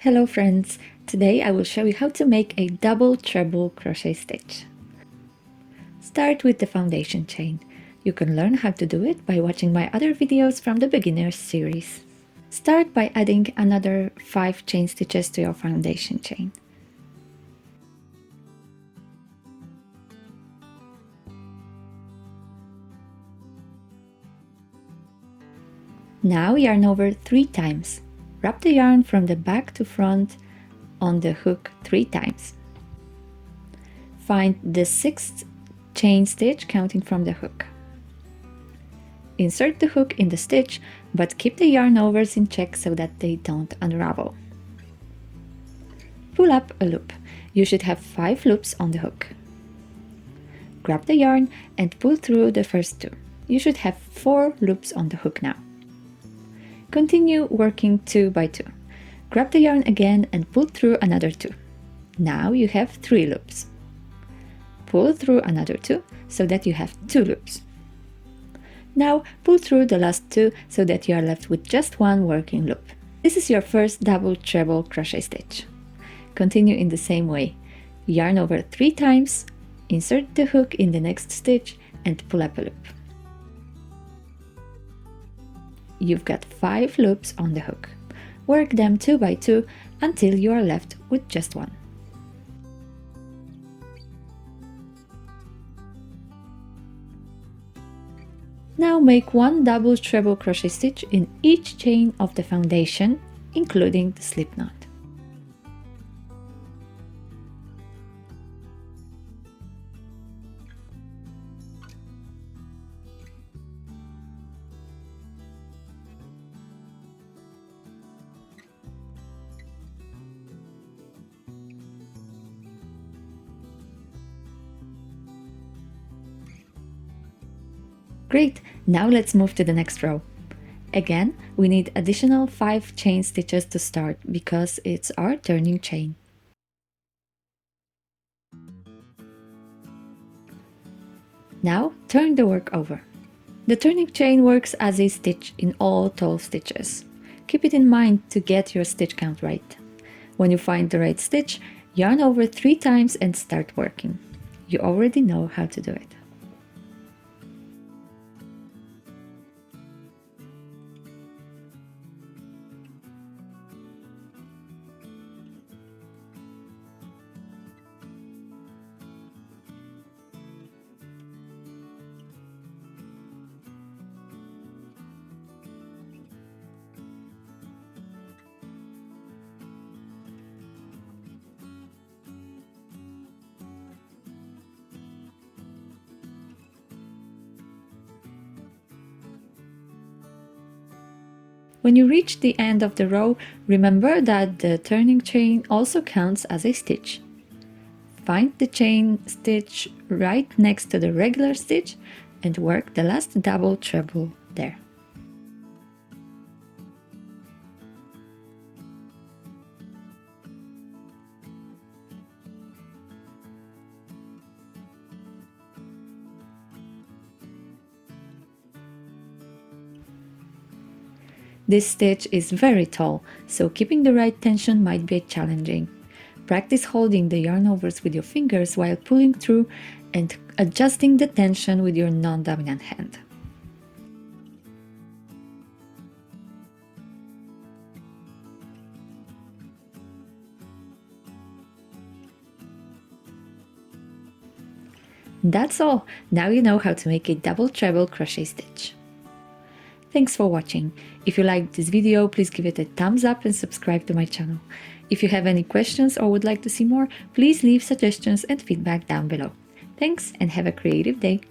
Hello friends! Today I will show you how to make a double treble crochet stitch. Start with the foundation chain. You can learn how to do it by watching my other videos from the beginners series. Start by adding another 5 chain stitches to your foundation chain. Now yarn over 3 times. Wrap the yarn from the back to front on the hook 3 times. Find the 6th chain stitch counting from the hook. Insert the hook in the stitch, but keep the yarn overs in check so that they don't unravel. Pull up a loop. You should have 5 loops on the hook. Grab the yarn and pull through the first 2. You should have 4 loops on the hook now. Continue working 2 by 2. Grab the yarn again and pull through another 2. Now you have 3 loops. Pull through another 2 so that you have 2 loops. Now pull through the last 2 so that you are left with just 1 working loop. This is your first double treble crochet stitch. Continue in the same way. Yarn over 3 times, insert the hook in the next stitch and pull up a loop. You've got 5 loops on the hook. Work them 2 by 2 until you are left with just 1. Now make 1 double treble crochet stitch in each chain of the foundation, including the slip knot. Great! Now let's move to the next row. Again, we need additional 5 chain stitches to start because it's our turning chain. Now turn the work over. The turning chain works as a stitch in all 12 stitches. Keep it in mind to get your stitch count right. When you find the right stitch, yarn over 3 times and start working. You already know how to do it. When you reach the end of the row, remember that the turning chain also counts as a stitch. Find the chain stitch right next to the regular stitch and work the last double treble there. This stitch is very tall, so keeping the right tension might be challenging. Practice holding the yarn overs with your fingers while pulling through and adjusting the tension with your non-dominant hand. That's all! Now you know how to make a double treble crochet stitch. Thanks for watching. If you liked this video, please give it a thumbs up and subscribe to my channel. If you have any questions or would like to see more, please leave suggestions and feedback down below. Thanks and have a creative day!